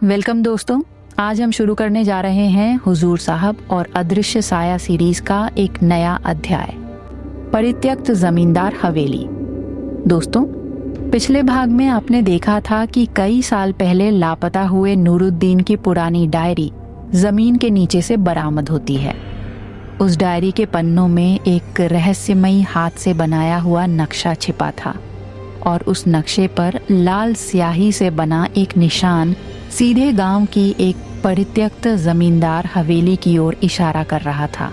Welcome दोस्तों। आज हम शुरू करने जा रहे हैं हुजूर साहब और अदृश्य साया सीरीज का एक नया अध्याय, परित्यक्त जमींदार हवेली। दोस्तों, पिछले भाग में आपने देखा था कि कई साल पहले लापता हुए नूरुद्दीन की पुरानी डायरी जमीन के नीचे से बरामद होती है। उस डायरी के पन्नों में एक रहस्यमयी हाथ से बनाया हुआ नक्शा छिपा था और उस नक्शे पर लाल स्याही से बना एक निशान सीधे गांव की एक परित्यक्त जमींदार हवेली की ओर इशारा कर रहा था।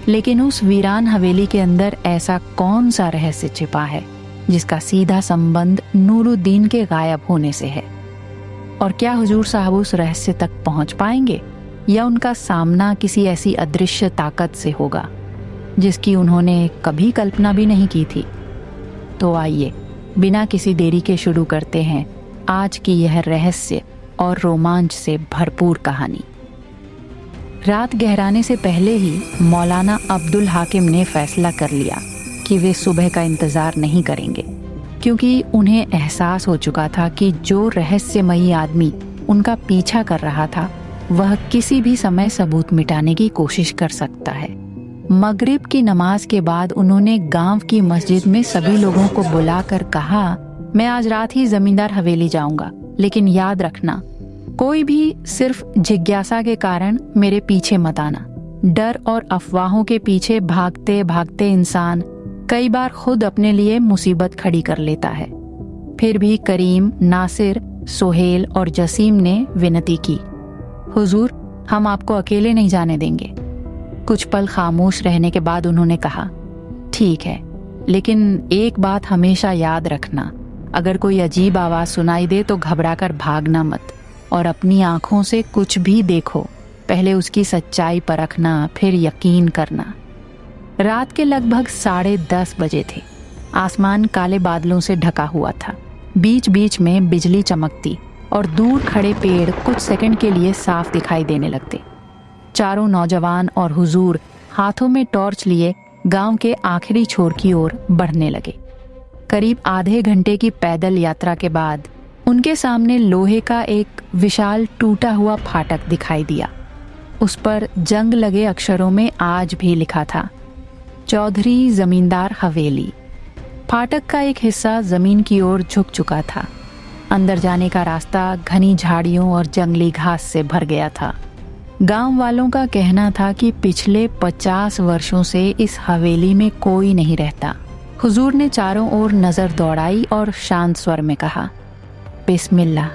लेकिन उस वीरान हवेली के अंदर ऐसा कौन सा रहस्य छिपा है जिसका सीधा संबंध नूरुद्दीन के गायब होने से है? और क्या हुजूर साहब उस रहस्य तक पहुंच पाएंगे या उनका सामना किसी ऐसी अदृश्य ताकत से होगा जिसकी उन्होंने कभी कल्पना भी नहीं की थी? तो आइए बिना किसी देरी के शुरू करते हैं आज की यह रहस्य और रोमांच से भरपूर कहानी। रात गहराने से पहले ही मौलाना अब्दुल हाकिम ने फैसला कर लिया कि वे सुबह का इंतज़ार नहीं करेंगे, क्योंकि उन्हें एहसास हो चुका था कि जो रहस्यमयी आदमी उनका पीछा कर रहा था वह किसी भी समय सबूत मिटाने की कोशिश कर सकता है। मगरिब की नमाज के बाद उन्होंने गांव की मस्जिद में सभी लोगों को बुलाकर कहा, मैं आज रात ही जमींदार हवेली जाऊंगा, लेकिन याद रखना कोई भी सिर्फ जिज्ञासा के कारण मेरे पीछे मत आना। डर और अफवाहों के पीछे भागते भागते इंसान कई बार खुद अपने लिए मुसीबत खड़ी कर लेता है। फिर भी करीम, नासिर, सोहेल और जसीम ने विनती की, हुजूर हम आपको अकेले नहीं जाने देंगे। कुछ पल खामोश रहने के बाद उन्होंने कहा, ठीक है, लेकिन एक बात हमेशा याद रखना, अगर कोई अजीब आवाज़ सुनाई दे तो घबराकर भागना मत और अपनी आँखों से कुछ भी देखो, पहले उसकी सच्चाई परखना, फिर यकीन करना। रात के लगभग 10:30 बजे थे। आसमान काले बादलों से ढका हुआ था। बीच बीच में बिजली चमकती और दूर खड़े पेड़ कुछ सेकंड के लिए साफ दिखाई देने लगते। चारों नौजवान और हुजूर हाथों में टॉर्च लिए गांव के आखिरी छोर की ओर बढ़ने लगे। करीब आधे घंटे की पैदल यात्रा के बाद उनके सामने लोहे का एक विशाल टूटा हुआ फाटक दिखाई दिया। उस पर जंग लगे अक्षरों में आज भी लिखा था, चौधरी जमींदार हवेली। फाटक का एक हिस्सा जमीन की ओर झुक चुका था। अंदर जाने का रास्ता घनी झाड़ियों और जंगली घास से भर गया था। गांव वालों का कहना था कि पिछले 50 वर्षों से इस हवेली में कोई नहीं रहता। हुजूर ने चारों ओर नजर दौड़ाई और शांत स्वर में कहा, बिस्मिल्लाह।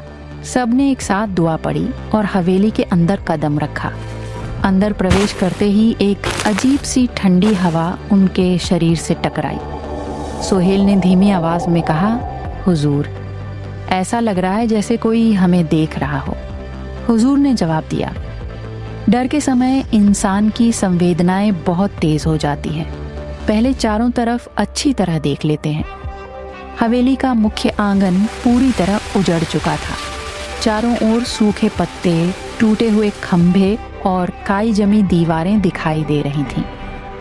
सबने एक साथ दुआ पढ़ी और हवेली के अंदर कदम रखा। अंदर प्रवेश करते ही एक अजीब सी ठंडी हवा उनके शरीर से टकराई। सोहेल ने धीमी आवाज में कहा, हुजूर ऐसा लग रहा है जैसे कोई हमें देख रहा हो। हुजूर ने जवाब दिया, डर के समय इंसान की संवेदनाएं बहुत तेज हो जाती हैं। पहले चारों तरफ अच्छी तरह देख लेते हैं। हवेली का मुख्य आंगन पूरी तरह उजड़ चुका था। चारों ओर सूखे पत्ते, टूटे हुए खंभे और काई जमी दीवारें दिखाई दे रही थीं।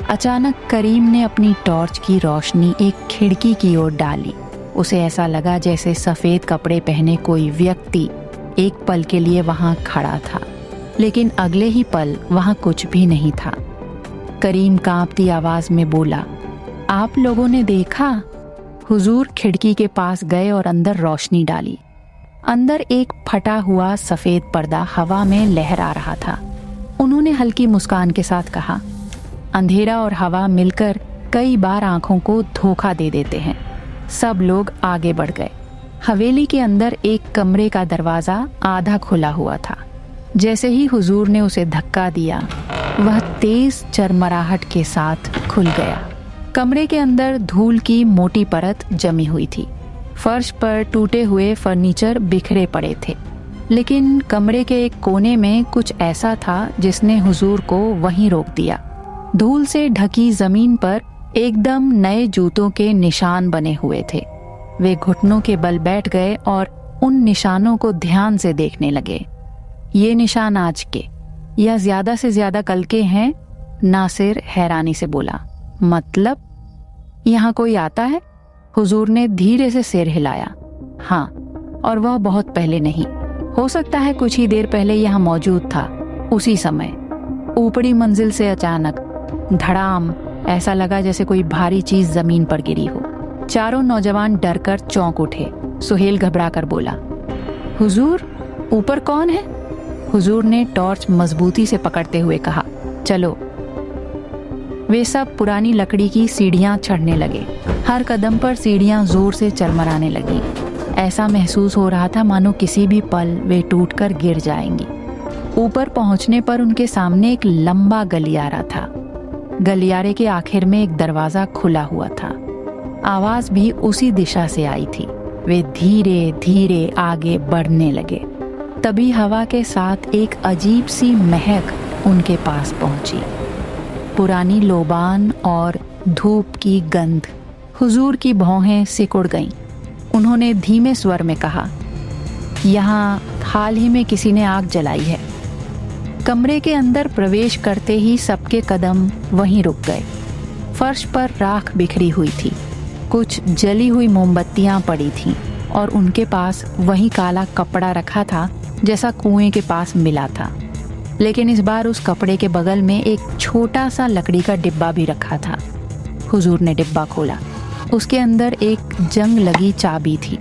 अचानक करीम ने अपनी टॉर्च की रोशनी एक खिड़की की ओर डाली। उसे ऐसा लगा जैसे सफ़ेद कपड़े पहने कोई व्यक्ति एक पल के लिए वहां खड़ा था, लेकिन अगले ही पल वहां कुछ भी नहीं था। करीम कांपती आवाज में बोला, आप लोगों ने देखा? हुजूर खिड़की के पास गए और अंदर रोशनी डाली। अंदर एक फटा हुआ सफेद पर्दा हवा में लहरा रहा था। उन्होंने हल्की मुस्कान के साथ कहा, अंधेरा और हवा मिलकर कई बार आंखों को धोखा दे देते हैं। सब लोग आगे बढ़ गए। हवेली के अंदर एक कमरे का दरवाजा आधा खुला हुआ था। जैसे ही हुजूर ने उसे धक्का दिया, वह तेज चरमराहट के साथ खुल गया। कमरे के अंदर धूल की मोटी परत जमी हुई थी। फर्श पर टूटे हुए फर्नीचर बिखरे पड़े थे, लेकिन कमरे के एक कोने में कुछ ऐसा था जिसने हुजूर को वहीं रोक दिया। धूल से ढकी जमीन पर एकदम नए जूतों के निशान बने हुए थे। वे घुटनों के बल बैठ गए और उन निशानों को ध्यान से देखने लगे। ये निशान आज के या ज्यादा से ज्यादा कल के हैं? नासिर हैरानी से बोला, मतलब यहाँ कोई आता है? हुजूर ने धीरे से सिर हिलाया, हाँ, और वह बहुत पहले नहीं, हो सकता है कुछ ही देर पहले यहाँ मौजूद था। उसी समय ऊपरी मंजिल से अचानक धड़ाम ऐसा लगा जैसे कोई भारी चीज जमीन पर गिरी हो। चारों नौजवान डरकर चौंक उठे। सुहेल घबराकर बोला, हुजूर, ऊपर कौन है? हुजूर ने टॉर्च मजबूती से पकड़ते हुए कहा, चलो। वे सब पुरानी लकड़ी की सीढ़ियां चढ़ने लगे। हर कदम पर सीढ़ियां जोर से चरमराने लगी। ऐसा महसूस हो रहा था मानो किसी भी पल वे टूटकर गिर जाएंगी। ऊपर पहुंचने पर उनके सामने एक लंबा गलियारा था। गलियारे के आखिर में एक दरवाजा खुला हुआ था। आवाज भी उसी दिशा से आई थी। वे धीरे धीरे आगे बढ़ने लगे। तभी हवा के साथ एक अजीब सी महक उनके पास पहुंची। पुरानी लोबान और धूप की गंध। हुजूर की भौहें सिकुड़ गईं। उन्होंने धीमे स्वर में कहा, यहाँ हाल ही में किसी ने आग जलाई है। कमरे के अंदर प्रवेश करते ही सबके कदम वहीं रुक गए। फर्श पर राख बिखरी हुई थी। कुछ जली हुई मोमबत्तियां पड़ी थीं और उनके पास वही काला कपड़ा रखा था जैसा कुएं के पास मिला था। लेकिन इस बार उस कपड़े के बगल में एक छोटा सा लकड़ी का डिब्बा भी रखा था। हुजूर ने डिब्बा खोला। उसके अंदर एक जंग लगी चाबी थी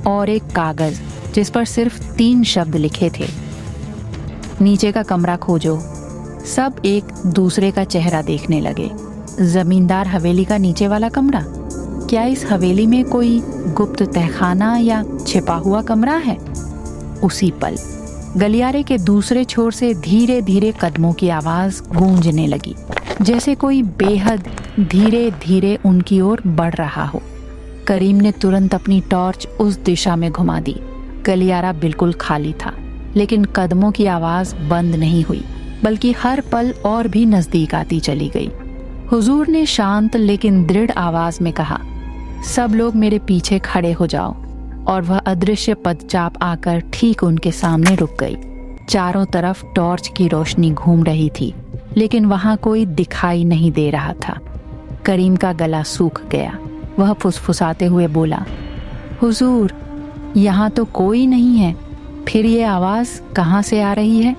और एक कागज जिस पर सिर्फ 3 शब्द लिखे थे, नीचे का कमरा खोजो। सब एक दूसरे का चेहरा देखने लगे। जमींदार हवेली का नीचे वाला कमरा? क्या इस हवेली में कोई गुप्त तहखाना या छिपा हुआ कमरा है? उसी पल गलियारे के दूसरे छोर से धीरे धीरे कदमों की आवाज गूंजने लगी, जैसे कोई बेहद धीरे धीरे उनकी ओर बढ़ रहा हो। करीम ने तुरंत अपनी टॉर्च उस दिशा में घुमा दी। गलियारा बिल्कुल खाली था, लेकिन कदमों की आवाज बंद नहीं हुई, बल्कि हर पल और भी नजदीक आती चली गई। हुजूर ने शांत लेकिन दृढ़ आवाज में कहा, सब लोग मेरे पीछे खड़े हो जाओ। और वह अदृश्य पदचाप आकर ठीक उनके सामने रुक गई। चारों तरफ टॉर्च की रोशनी घूम रही थी, लेकिन वहां कोई दिखाई नहीं दे रहा था। करीम का गला सूख गया। वह फुसफुसाते हुए बोला, हुजूर, यहाँ तो कोई नहीं है, फिर ये आवाज कहाँ से आ रही है?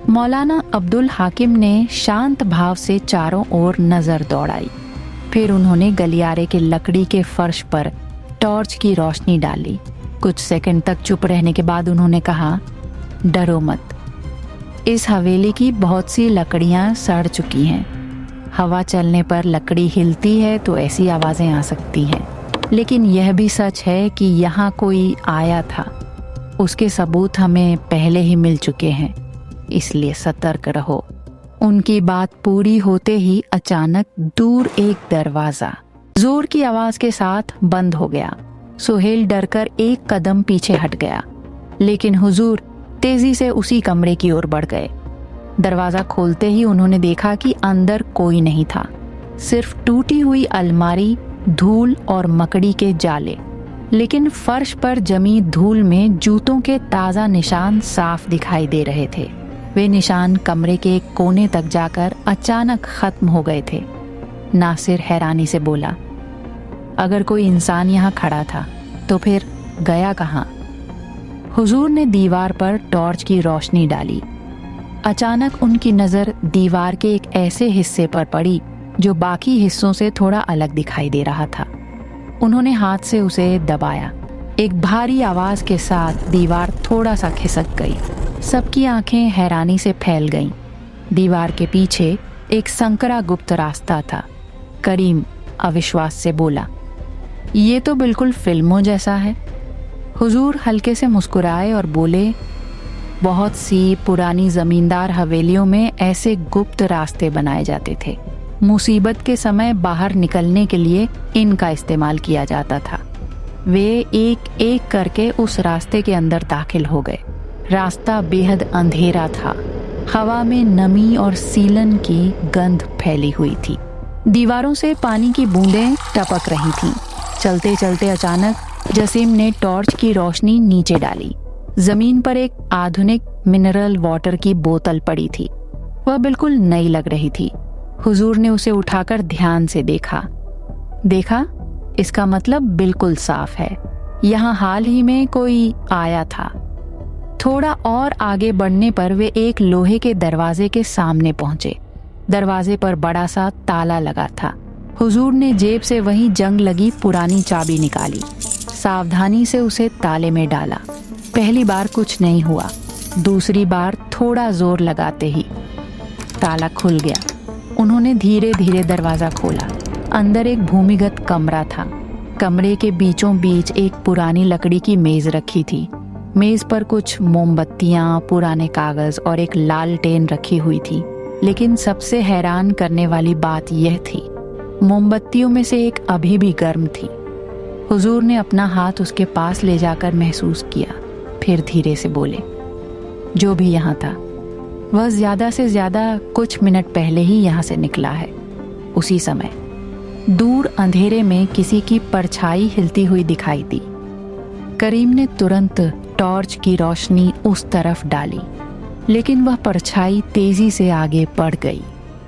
मौलाना अब्दुल हाकिम ने शांत भाव से चारों ओर नजर दौड़ाई। फिर उन्होंने गलियारे के लकड़ी के फर्श पर टॉर्च की रोशनी डाली। कुछ सेकंड तक चुप रहने के बाद उन्होंने कहा, डरो मत। इस हवेली की बहुत सी लकड़ियां सड़ चुकी हैं। हवा चलने पर लकड़ी हिलती है तो ऐसी आवाजें आ सकती हैं। लेकिन यह भी सच है कि यहाँ कोई आया था। उसके सबूत हमें पहले ही मिल चुके हैं, इसलिए सतर्क रहो। उनकी बात पूरी होते ही अचानक दूर एक दरवाजा जोर की आवाज के साथ बंद हो गया। सुहेल डरकर एक कदम पीछे हट गया, लेकिन हुजूर तेजी से उसी कमरे की ओर बढ़ गए। दरवाजा खोलते ही उन्होंने देखा कि अंदर कोई नहीं था, सिर्फ टूटी हुई अलमारी, धूल और मकड़ी के जाले। लेकिन फर्श पर जमी धूल में जूतों के ताजा निशान साफ दिखाई दे रहे थे। वे निशान कमरे के एक कोने तक जाकर अचानक खत्म हो गए थे। नासिर हैरानी से बोला, अगर कोई इंसान यहाँ खड़ा था तो फिर गया कहाँ? हुजूर ने दीवार पर टॉर्च की रोशनी डाली। अचानक उनकी नज़र दीवार के एक ऐसे हिस्से पर पड़ी जो बाकी हिस्सों से थोड़ा अलग दिखाई दे रहा था। उन्होंने हाथ से उसे दबाया। एक भारी आवाज के साथ दीवार थोड़ा सा खिसक गई। सबकी आंखें हैरानी से फैल गईं। दीवार के पीछे एक संकरा गुप्त रास्ता था। करीम अविश्वास से बोला, ये तो बिल्कुल फिल्मों जैसा है। हुजूर हल्के से मुस्कुराए और बोले, बहुत सी पुरानी जमींदार हवेलियों में ऐसे गुप्त रास्ते बनाए जाते थे। मुसीबत के समय बाहर निकलने के लिए इनका इस्तेमाल किया जाता था। वे एक एक करके उस रास्ते के अंदर दाखिल हो गए। रास्ता बेहद अंधेरा था। हवा में नमी और सीलन की गंध फैली हुई थी। दीवारों से पानी की बूंदें टपक रही थीं। चलते चलते अचानक जसीम ने टॉर्च की रोशनी नीचे डाली। जमीन पर एक आधुनिक मिनरल वाटर की बोतल पड़ी थी। वह बिल्कुल नई लग रही थी। हुजूर ने उसे उठाकर ध्यान से देखा, इसका मतलब बिल्कुल साफ है। यहाँ हाल ही में कोई आया था। थोड़ा और आगे बढ़ने पर वे एक लोहे के दरवाजे के सामने पहुंचे। दरवाजे पर बड़ा सा ताला लगा था। हुजूर ने जेब से वहीं जंग लगी पुरानी चाबी निकाली, सावधानी से उसे ताले में डाला। पहली बार कुछ नहीं हुआ, दूसरी बार थोड़ा जोर लगाते ही ताला खुल गया। उन्होंने धीरे धीरे दरवाजा खोला। अंदर एक भूमिगत कमरा था। कमरे के बीचों बीच एक पुरानी लकड़ी की मेज रखी थी। मेज पर कुछ मोमबत्तियां, पुराने कागज और एक लालटेन रखी हुई थी। लेकिन सबसे हैरान करने वाली बात यह थी, मोमबत्तियों में से एक अभी भी गर्म थी। हुजूर ने अपना हाथ उसके पास ले जाकर महसूस किया, फिर धीरे से बोले, जो भी यहाँ था वह ज्यादा से ज्यादा कुछ मिनट पहले ही यहाँ से निकला है। उसी समय दूर अंधेरे में किसी की परछाई हिलती हुई दिखाई दी। करीम ने तुरंत टॉर्च की रोशनी उस तरफ डाली, लेकिन वह परछाई तेजी से आगे बढ़ गई।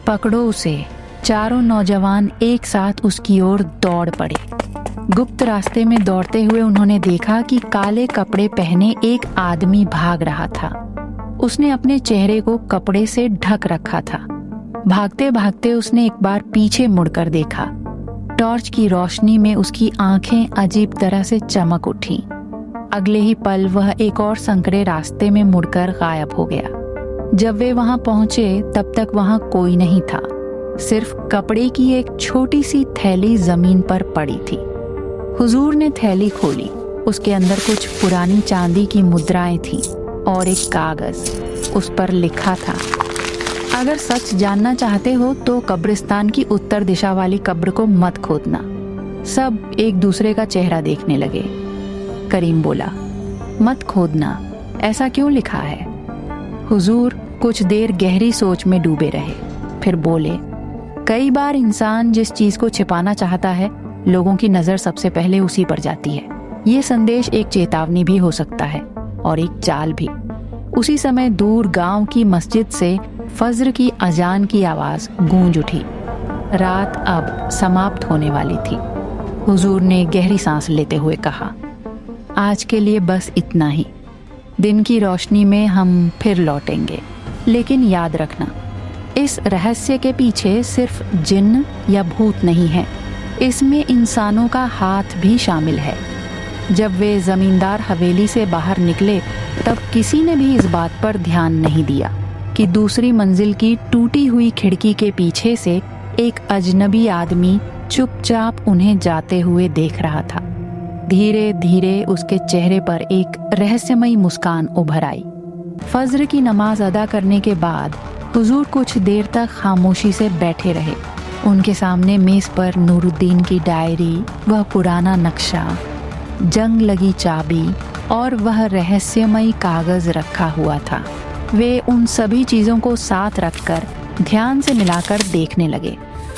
पकड़ो उसे! चारों नौजवान एक साथ उसकी ओर दौड़ पड़े। गुप्त रास्ते में दौड़ते हुए उन्होंने देखा कि काले कपड़े पहने एक आदमी भाग रहा था। उसने अपने चेहरे को कपड़े से ढक रखा था। भागते भागते उसने एक बार पीछे मुड़कर देखा। टॉर्च की रोशनी में उसकी आंखें अजीब तरह से चमक उठी। अगले ही पल वह एक और संकरे रास्ते में मुड़कर गायब हो गया। जब वे वहां पहुंचे तब तक वहां कोई नहीं था। सिर्फ कपड़े की एक छोटी सी थैली जमीन पर पड़ी थी। हुजूर ने थैली खोली। उसके अंदर कुछ पुरानी चांदी की मुद्राएं थीं और एक कागज। उस पर लिखा था, अगर सच जानना चाहते हो तो कब्रिस्तान की उत्तर दिशा वाली कब्र को मत खोदना। सब एक दूसरे का चेहरा देखने लगे। करीम बोला, मत खोदना, ऐसा क्यों लिखा है? हुजूर कुछ देर गहरी सोच में डूबे रहे, फिर बोले, कई बार इंसान जिस चीज को छिपाना चाहता है, लोगों की नजर सबसे पहले उसी पर जाती है। ये संदेश एक चेतावनी भी हो सकता है और एक चाल भी। उसी समय दूर गांव की मस्जिद से फज्र की अजान की आवाज गूंज उठी। रात अब समाप्त होने वाली थी। हुजूर ने गहरी सांस लेते हुए कहा, आज के लिए बस इतना ही। दिन की रोशनी में हम फिर लौटेंगे, लेकिन याद रखना, इस रहस्य के पीछे सिर्फ जिन्न या भूत नहीं है, इसमें इंसानों का हाथ भी शामिल है। जब वे जमींदार हवेली से बाहर निकले तब किसी ने भी इस बात पर ध्यान नहीं दिया कि दूसरी मंजिल की टूटी हुई खिड़की के पीछे से एक अजनबी आदमी चुपचाप उन्हें जाते हुए देख रहा था। धीरे धीरे उसके चेहरे पर एक रहस्यमयी मुस्कान उभर आई। फज्र की नमाज अदा करने के बाद हुजूर कुछ देर तक खामोशी से बैठे रहे। उनके सामने मेज पर नूरुद्दीन की डायरी, वह पुराना नक्शा, जंग लगी चाबी और वह रहस्यमयी कागज रखा हुआ था। वे उन सभी चीजों को साथ रखकर ध्यान से मिलाकर देखने लगे।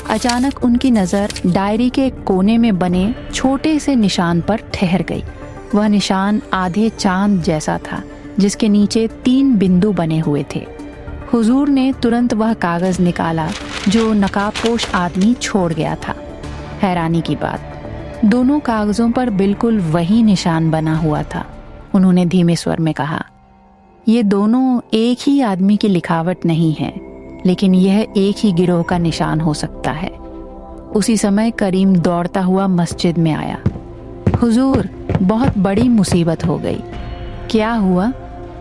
अचानक उनकी नज़र डायरी के कोने में बने छोटे से निशान पर ठहर गई। वह निशान आधे चांद जैसा था, जिसके नीचे 3 बिंदु बने हुए थे। हुजूर ने तुरंत वह कागज निकाला जो नकाबपोश आदमी छोड़ गया था। हैरानी की बात, दोनों कागजों पर बिल्कुल वही निशान बना हुआ था। उन्होंने धीमे स्वर में कहा, ये दोनों एक ही आदमी की लिखावट नहीं है, लेकिन यह एक ही गिरोह का निशान हो सकता है। उसी समय करीम दौड़ता हुआ मस्जिद में आया। हुजूर, बहुत बड़ी मुसीबत हो गई। क्या हुआ?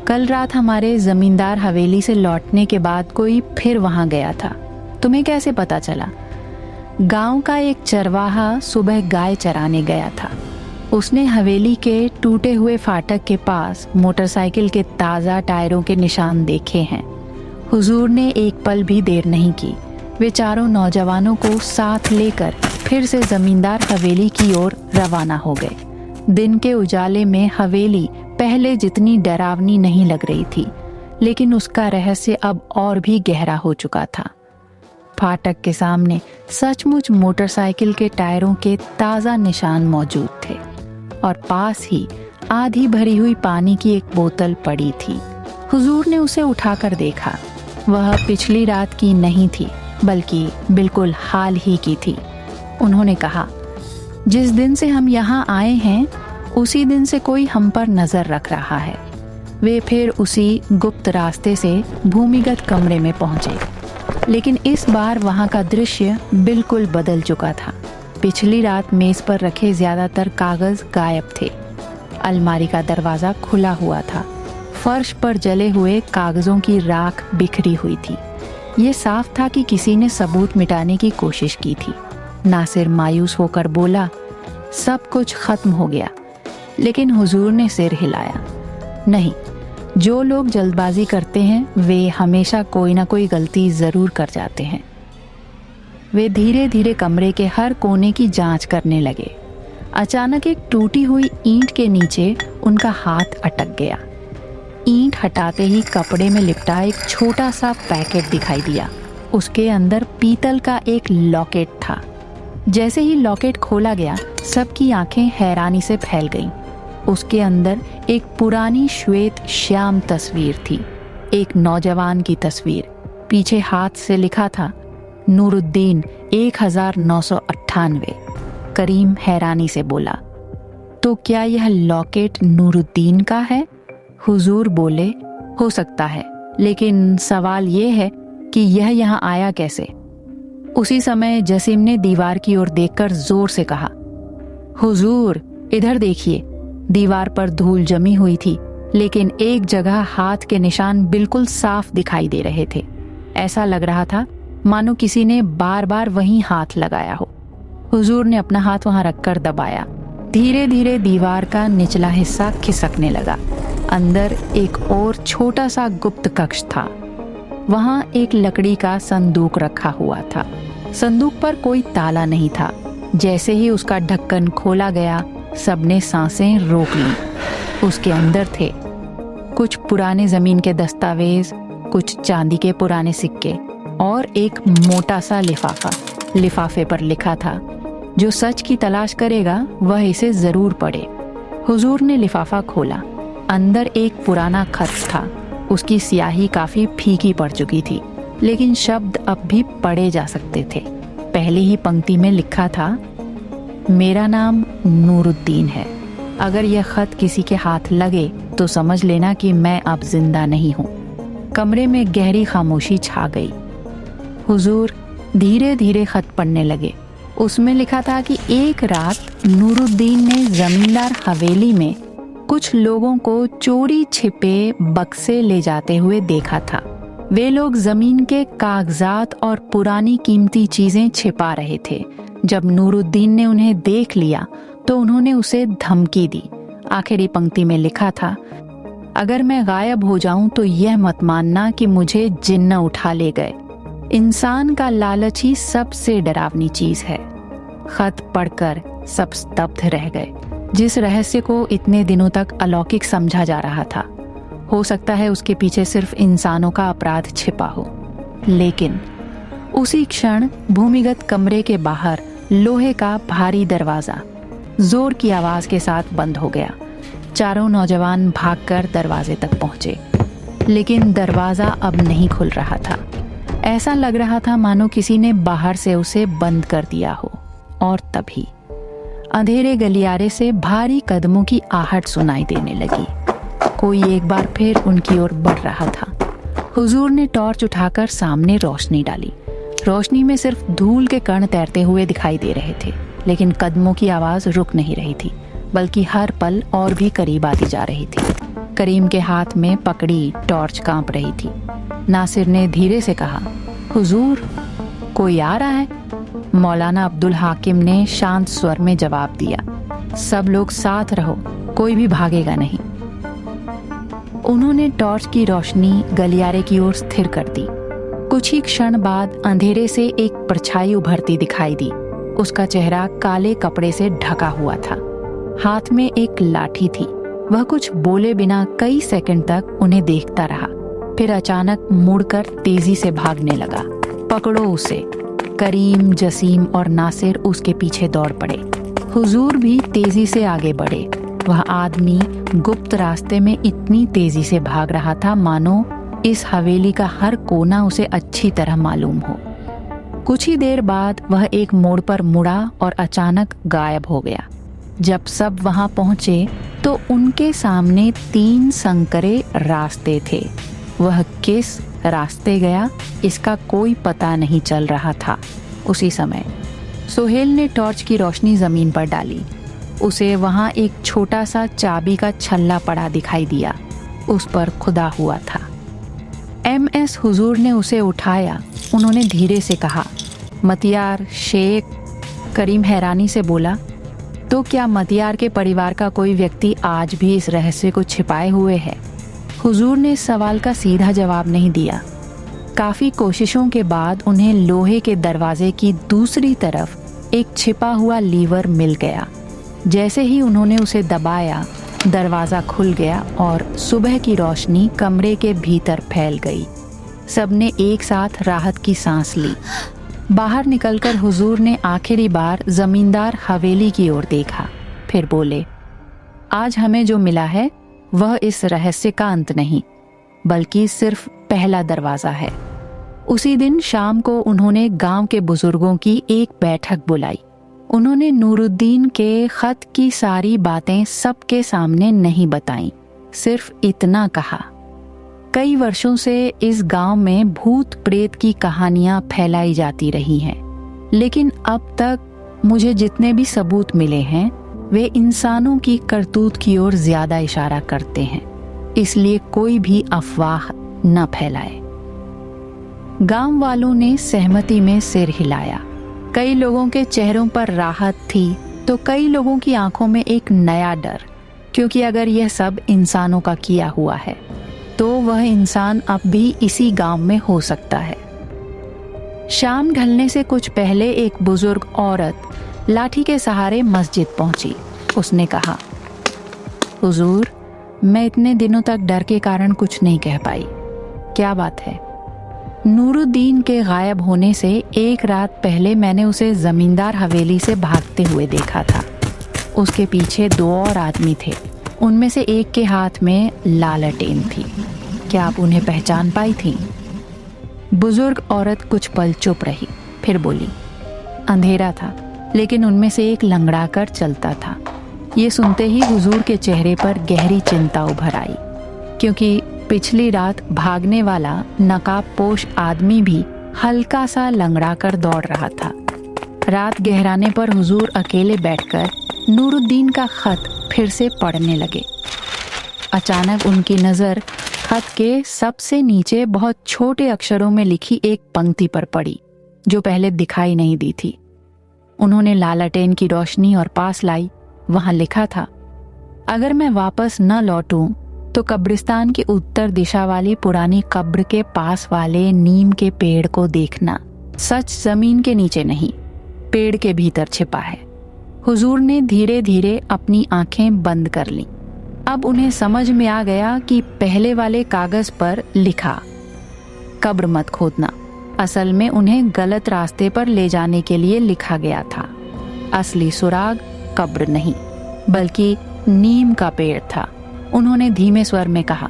कल रात हमारे जमींदार हवेली से लौटने के बाद कोई फिर वहां गया था। तुम्हें कैसे पता चला? गांव का एक चरवाहा सुबह गाय चराने गया था। उसने हवेली के टूटे हुए फाटक के पास मोटरसाइकिल के ताज़ा टायरों के निशान देखे हैं। हुजूर ने एक पल भी देर नहीं की। वे चारों नौजवानों को साथ लेकर फिर से जमींदार हवेली की ओर रवाना हो गए। दिन के उजाले में हवेली पहले जितनी डरावनी नहीं लग रही थी, लेकिन उसका रहस्य अब और भी गहरा हो चुका था। फाटक के सामने सचमुच मोटरसाइकिल के टायरों के ताज़ा निशान मौजूद थे और पास ही आधी भरी हुई पानी की एक बोतल पड़ी थी। हुजूर ने उसे उठाकर देखा। वह पिछली रात की नहीं थी, बल्कि बिल्कुल हाल ही की थी। उन्होंने कहा, जिस दिन से हम यहाँ आए हैं उसी दिन से कोई हम पर नजर रख रहा है। वे फिर उसी गुप्त रास्ते से भूमिगत कमरे में पहुंचे, लेकिन इस बार वहां का दृश्य बिल्कुल बदल चुका था। पिछली रात मेज पर रखे ज्यादातर कागज गायब थे। अलमारी का दरवाजा खुला हुआ था। फर्श पर जले हुए कागजों की राख बिखरी हुई थी। ये साफ था कि किसी ने सबूत मिटाने की कोशिश की थी। नासिर मायूस होकर बोला, सब कुछ खत्म हो गया। लेकिन हुजूर ने सिर हिलाया। नहीं, जो लोग जल्दबाजी करते हैं वे हमेशा कोई ना कोई गलती जरूर कर जाते हैं। वे धीरे धीरे कमरे के हर कोने की जांच करने लगे। अचानक एक टूटी हुई ईंट के नीचे उनका हाथ अटक गया। ईंट हटाते ही कपड़े में लिपटा एक छोटा सा पैकेट दिखाई दिया। उसके अंदर पीतल का एक लॉकेट था। जैसे ही लॉकेट खोला गया, सबकी आंखें हैरानी से फैल गईं। उसके अंदर एक पुरानी श्वेत श्याम तस्वीर थी, एक नौजवान की तस्वीर। पीछे हाथ से लिखा था, नूरुद्दीन 1998। करीम हैरानी से बोला, तो क्या यह लॉकेट नूरुद्दीन का है? हुजूर बोले, हो सकता है, लेकिन सवाल यह है कि यह यहाँ आया कैसे? उसी समय जसीम ने दीवार की ओर देखकर जोर से कहा, हुजूर इधर देखिए। दीवार पर धूल जमी हुई थी, लेकिन एक जगह हाथ के निशान बिल्कुल साफ दिखाई दे रहे थे। ऐसा लग रहा था मानो किसी ने बार बार वहीं हाथ लगाया हो। हुजूर ने अपना हाथ वहां रखकर दबाया। धीरे धीरे दीवार का निचला हिस्सा खिसकने लगा। अंदर एक और छोटा सा गुप्त कक्ष था। वहां एक लकड़ी का संदूक रखा हुआ था। संदूक पर कोई ताला नहीं था। जैसे ही उसका ढक्कन खोला गया, सबने सांसें रोक लीं। उसके अंदर थे कुछ पुराने जमीन के दस्तावेज, कुछ चांदी के पुराने सिक्के और एक मोटा सा लिफाफा। लिफाफे पर लिखा था, जो सच की तलाश करेगा वह इसे जरूर पढ़े। हुजूर ने लिफाफा खोला। अंदर एक पुराना खत था। उसकी स्याही काफी फीकी पड़ चुकी थी, लेकिन शब्द अब भी पढ़े जा सकते थे। पहली ही पंक्ति में लिखा था, मेरा नाम नूरुद्दीन है। अगर यह खत किसी के हाथ लगे तो समझ लेना कि मैं अब जिंदा नहीं हूँ। कमरे में गहरी खामोशी छा गई। हुजूर धीरे धीरे खत पढ़ने लगे। उसमें लिखा था कि एक रात नूरुद्दीन ने जमींदार हवेली में कुछ लोगों को चोरी छिपे बक्से ले जाते हुए देखा था। वे लोग जमीन के कागजात और पुरानी कीमती चीजें छिपा रहे थे। जब नूरुद्दीन ने उन्हें देख लिया तो उन्होंने उसे धमकी दी। आखिरी पंक्ति में लिखा था, अगर मैं गायब हो जाऊं तो यह मत मानना कि मुझे जिन्न उठा ले गए। इंसान का लालच ही सबसे डरावनी चीज है। खत पढ़कर सब स्तब्ध रह गए। जिस रहस्य को इतने दिनों तक अलौकिक समझा जा रहा था, हो सकता है उसके पीछे सिर्फ इंसानों का अपराध छिपा हो। लेकिन उसी क्षण भूमिगत कमरे के बाहर लोहे का भारी दरवाजा जोर की आवाज के साथ बंद हो गया। चारों नौजवान भागकर दरवाजे तक पहुंचे, लेकिन दरवाजा अब नहीं खुल रहा था। ऐसा लग रहा था मानो किसी ने बाहर से उसे बंद कर दिया हो। और तभी अंधेरे गलियारे से भारी कदमों की आहट सुनाई देने लगी। कोई एक बार फिर उनकी ओर बढ़ रहा था। हुजूर ने टॉर्च उठाकर सामने रोशनी डाली। रोशनी में सिर्फ धूल के कण तैरते हुए दिखाई दे रहे थे, लेकिन कदमों की आवाज रुक नहीं रही थी, बल्कि हर पल और भी करीब आती जा रही थी। करीम के हाथ में पकड़ी टॉर्च कांप रही थी। नासिर ने धीरे से कहा, हुजूर कोई आ रहा है? मौलाना अब्दुल हाकिम ने शांत स्वर में जवाब दिया, सब लोग साथ रहो, कोई भी भागेगा नहीं। उन्होंने टॉर्च की रोशनी गलियारे की ओर स्थिर कर दी। कुछ ही क्षण बाद अंधेरे से एक परछाई उभरती दिखाई दी। उसका चेहरा काले कपड़े से ढका हुआ था। हाथ में एक लाठी थी। वह कुछ बोले बिना कई सेकंड तक उन्हें देखता रहा, फिर अचानक मुड़कर तेजी से भागने लगा। पकड़ो उसे। करीम, जसीम और नासिर उसके पीछे दौड़ पड़े। हुजूर भी तेजी से आगे बढ़े। वह आदमी गुप्त रास्ते में इतनी तेजी से भाग रहा था मानो इस हवेली का हर कोना उसे अच्छी तरह मालूम हो। कुछ ही देर बाद वह एक मोड़ पर मुड़ा और अचानक गायब हो गया। जब सब वहां पहुंचे तो उनके सामने 3 संकरे रास्ते थे। वह किस रास्ते गया इसका कोई पता नहीं चल रहा था। उसी समय सोहेल ने टॉर्च की रोशनी जमीन पर डाली। उसे वहां एक छोटा सा चाबी का छल्ला पड़ा दिखाई दिया। उस पर खुदा हुआ था। MS हुजूर ने उसे उठाया। उन्होंने धीरे से कहा, मतियार शेख। करीम हैरानी से बोला, तो क्या मतियार के परिवार का कोई व्यक्ति आज भी इस रहस्य को छिपाए हुए है? हुजूर ने इस सवाल का सीधा जवाब नहीं दिया। काफ़ी कोशिशों के बाद उन्हें लोहे के दरवाजे की दूसरी तरफ एक छिपा हुआ लीवर मिल गया। जैसे ही उन्होंने उसे दबाया, दरवाज़ा खुल गया और सुबह की रोशनी कमरे के भीतर फैल गई। सबने एक साथ राहत की सांस ली। बाहर निकलकर हुजूर ने आखिरी बार जमींदार हवेली की ओर देखा, फिर बोले, आज हमें जो मिला है वह इस रहस्य का अंत नहीं, बल्कि सिर्फ पहला दरवाज़ा है। उसी दिन शाम को उन्होंने गांव के बुजुर्गों की एक बैठक बुलाई। उन्होंने नूरुद्दीन के खत की सारी बातें सबके सामने नहीं बताईं, सिर्फ इतना कहा, कई वर्षों से इस गांव में भूत प्रेत की कहानियां फैलाई जाती रही हैं, लेकिन अब तक मुझे जितने भी सबूत मिले हैं वे इंसानों की करतूत की ओर ज्यादा इशारा करते हैं, इसलिए कोई भी अफवाह न फैलाए। गांव वालों ने सहमति में सिर हिलाया। कई लोगों के चेहरों पर राहत थी तो कई लोगों की आंखों में एक नया डर, क्योंकि अगर यह सब इंसानों का किया हुआ है तो वह इंसान अब भी इसी गांव में हो सकता है। शाम ढलने से कुछ पहले एक बुजुर्ग औरत लाठी के सहारे मस्जिद पहुंची। उसने कहा, हुजूर, मैं इतने दिनों तक डर के कारण कुछ नहीं कह पाई। क्या बात है? नूरुद्दीन के गायब होने से एक रात पहले मैंने उसे जमींदार हवेली से भागते हुए देखा था। उसके पीछे 2 और आदमी थे। उनमें से एक के हाथ में लालटेन थी। क्या आप उन्हें पहचान पाई थी? बुजुर्ग औरत कुछ पल चुप रही, फिर बोली, अंधेरा था, लेकिन उनमें से एक लंगड़ा कर चलता था। ये सुनते ही हुजूर के चेहरे पर गहरी चिंता उभर आई, क्योंकि पिछली रात भागने वाला नकाबपोश आदमी भी हल्का सा लंगड़ा कर दौड़ रहा था। रात गहराने पर हुजूर अकेले बैठकर नूरुद्दीन का खत फिर से पढ़ने लगे। अचानक उनकी नज़र खत के सबसे नीचे बहुत छोटे अक्षरों में लिखी एक पंक्ति पर पड़ी, जो पहले दिखाई नहीं दी थी। उन्होंने लालटेन की रोशनी और पास लाई। वहां लिखा था, अगर मैं वापस न लौटूं तो कब्रिस्तान की उत्तर दिशा वाली पुरानी कब्र के पास वाले नीम के पेड़ को देखना। सच जमीन के नीचे नहीं, पेड़ के भीतर छिपा है। हुजूर ने धीरे धीरे अपनी आंखें बंद कर लीं। अब उन्हें समझ में आ गया कि पहले वाले कागज पर लिखा, कब्र मत खोदना, असल में उन्हें गलत रास्ते पर ले जाने के लिए लिखा गया था। असली सुराग कब्र नहीं, बल्कि नीम का पेड़ था। उन्होंने धीमे स्वर में कहा,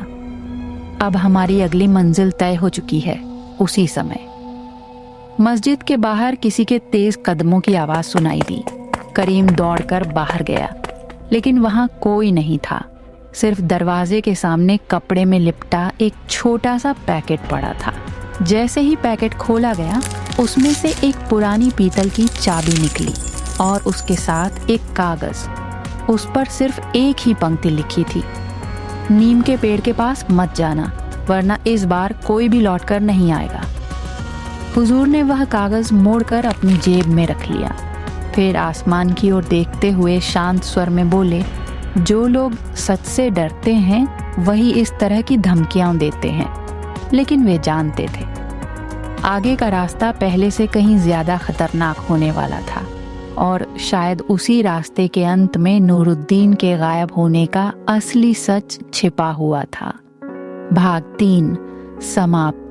अब हमारी अगली मंजिल तय हो चुकी है। उसी समय मस्जिद के बाहर किसी के तेज कदमों की आवाज सुनाई दी। करीम दौड़कर बाहर गया, लेकिन वहां कोई नहीं था। सिर्फ दरवाजे के सामने कपड़े में लिपटा एक छोटा सा पैकेट पड़ा था। जैसे ही पैकेट खोला गया, उसमें से एक पुरानी पीतल की चाबी निकली और उसके साथ एक कागज। उस पर सिर्फ एक ही पंक्ति लिखी थी, नीम के पेड़ के पास मत जाना, वरना इस बार कोई भी लौटकर नहीं आएगा। हुजूर ने वह कागज मोड़कर अपनी जेब में रख लिया। फिर आसमान की ओर देखते हुए शांत स्वर में बोले, जो लोग सच से डरते हैं वही इस तरह की धमकियां देते हैं, लेकिन वे जानते थे आगे का रास्ता पहले से कहीं ज्यादा खतरनाक होने वाला था, और शायद उसी रास्ते के अंत में नूरुद्दीन के गायब होने का असली सच छिपा हुआ था। भाग 3 समाप्त।